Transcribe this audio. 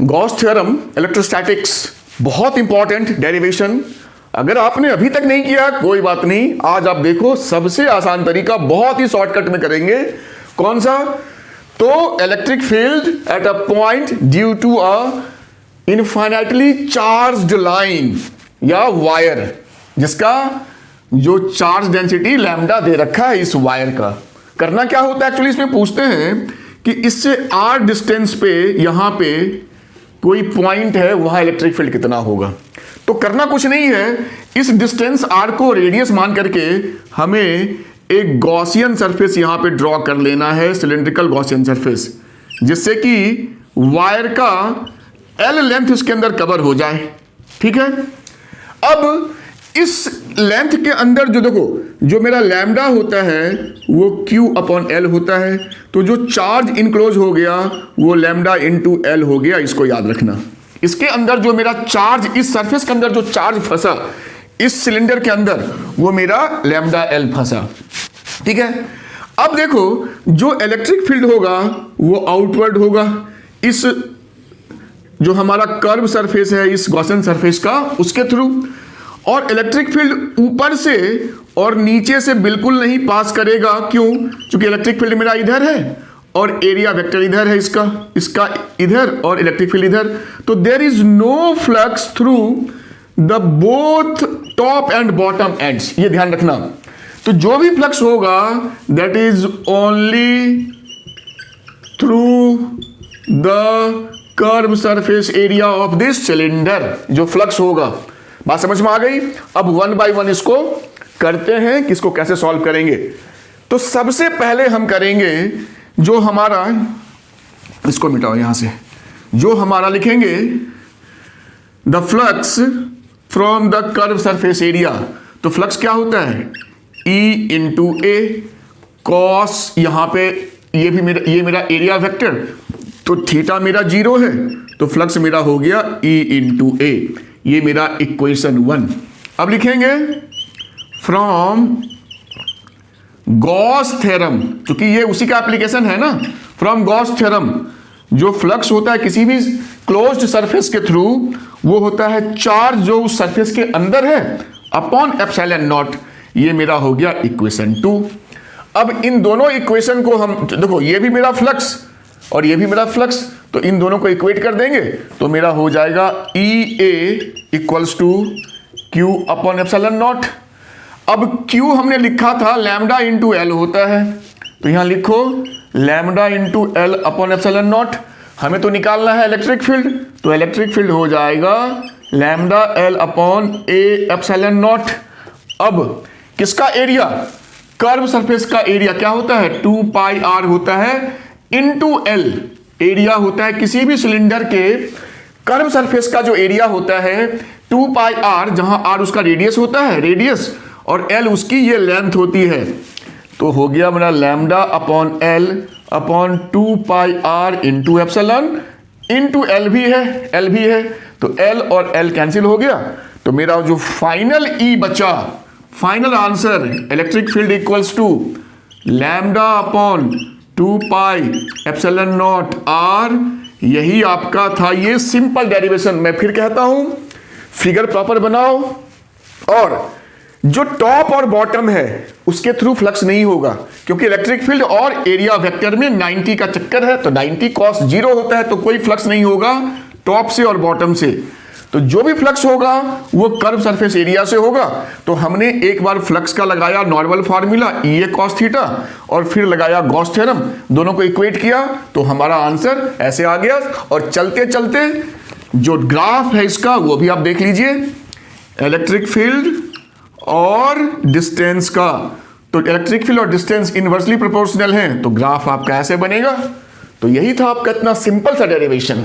Gauss theorem electrostatics, बहुत important derivation. अगर आपने अभी तक नहीं किया कोई बात नहीं, आज आप देखो सबसे आसान तरीका, बहुत ही शॉर्टकट में करेंगे। कौन सा? तो electric field at a point due to a infinitely charged line या वायर, जिसका जो चार्ज डेंसिटी लैम्डा दे रखा है इस वायर का। करना क्या होता है एक्चुअली, इसमें पूछते हैं कि इससे r डिस्टेंस पे यहां पे कोई पॉइंट है, वहां इलेक्ट्रिक फील्ड कितना होगा। तो करना कुछ नहीं है, इस डिस्टेंस r को रेडियस मान करके हमें एक गॉसियन सरफेस यहां पे ड्रॉ कर लेना है, सिलिंड्रिकल गॉसियन सरफेस, जिससे कि वायर का l लेंथ इसके अंदर कवर हो जाए। ठीक है, अब इस लेंथ के अंदर जो देखो, जो मेरा लैम्डा होता है वो Q/L होता है, तो जो चार्ज इनक्लोज हो गया वो लैम्डा इंटू L हो गया। इसको याद रखना, इसके अंदर जो मेरा चार्ज, इस सरफेस के अंदर जो चार्ज फंसा इस सिलेंडर के अंदर, वो मेरा लैम्डा L फंसा। ठीक है, अब देखो जो इलेक्ट्रिक फील्ड होगा वो आउटवर्ड होगा, इस जो हमारा कर्व सरफेस है इस गॉसियन सरफेस का, उसके थ्रू। और इलेक्ट्रिक फील्ड ऊपर से और नीचे से बिल्कुल नहीं पास करेगा। क्यों? क्योंकि इलेक्ट्रिक फील्ड मेरा इधर है और एरिया वेक्टर इधर है, इसका इधर और इलेक्ट्रिक फील्ड इधर। तो there is no flux through the both top and bottom ends, ये ध्यान रखना। तो जो भी फ्लक्स होगा that is only through the curve surface area of this cylinder, जो फ्लक्स होगा। बात समझ में आ गई? अब वन बाय वन इसको करते हैं कि इसको कैसे सॉल्व करेंगे। तो सबसे पहले हम करेंगे जो हमारा, इसको मिटाओ यहां से, जो हमारा लिखेंगे the flux from the curve surface area. तो फ्लक्स क्या होता है? E इंटू ए कॉस, यहां पे ये मेरा एरिया वेक्टर, तो थीटा मेरा 0 है, तो फ्लक्स मेरा हो गया E इंटू ए। ये मेरा इक्वेशन 1। अब लिखेंगे फ्रॉम गॉस थ्योरम, क्योंकि ये उसी का एप्लीकेशन है ना। फ्रॉम गॉस थ्योरम जो फ्लक्स होता है किसी भी क्लोज्ड सरफेस के थ्रू, वो होता है चार्ज जो उस सरफेस के अंदर है अपॉन एप्सिलॉन नॉट। ये मेरा हो गया इक्वेशन 2। अब इन दोनों इक्वेशन को हम देखो, ये भी मेरा फ्लक्स और ये भी मेरा फ्लक्स, तो इन दोनों को इक्वेट कर देंगे तो मेरा हो जाएगा EA इक्वल्स टू Q/ε0। अब Q हमने लिखा था लैम्डा इंटू L होता है, तो यहां लिखो लैम्डा इंटू L/ε0। हमें तो निकालना है इलेक्ट्रिक फील्ड, तो इलेक्ट्रिक फील्ड हो जाएगा लैम्डा L/A/ε0। अब किसका एरिया? कर्व सरफेस का एरिया क्या होता है? 2πr होता है इंटू L। एरिया होता है किसी भी सिलेंडर के कर्व सरफेस का जो एरिया होता है 2πr, जहां r उसका रेडियस होता है, रेडियस, और L उसकी ये लेंथ होती है। तो हो गया मेरा lambda upon L upon 2πr into epsilon into L भी है, तो L और L कैंसिल हो गया। तो मेरा जो फाइनल E बचा, final answer electric field equals to lambda upon 2πε0 r। यही आपका था ये सिंपल डेरिवेशन। मैं फिर कहता हूं, फिगर प्रॉपर बनाओ, और जो टॉप और बॉटम है उसके थ्रू फ्लक्स नहीं होगा, क्योंकि इलेक्ट्रिक फील्ड और एरिया वेक्टर में 90 का चक्कर है, तो 90 cos 0 होता है, तो कोई फ्लक्स नहीं होगा टॉप से और बॉटम से। तो जो भी फ्लक्स होगा वो कर्व सरफेस एरिया से होगा। तो हमने एक बार फ्लक्स का लगाया normal formula EA cos theta, और फिर लगाया गॉस थ्योरम, दोनों को इक्वेट किया, तो हमारा आंसर ऐसे आ गया। और चलते चलते जो ग्राफ है इसका वो भी आप देख लीजिए, इलेक्ट्रिक फील्ड और डिस्टेंस का। तो इलेक्ट्रिक फील्ड और डिस्टेंस इनवर्सली प्रोपोर्शनल हैं, तो ग्राफ आपका ऐसे बनेगा। तो यही था आपका इतना सिंपल सा डेरिवेशन।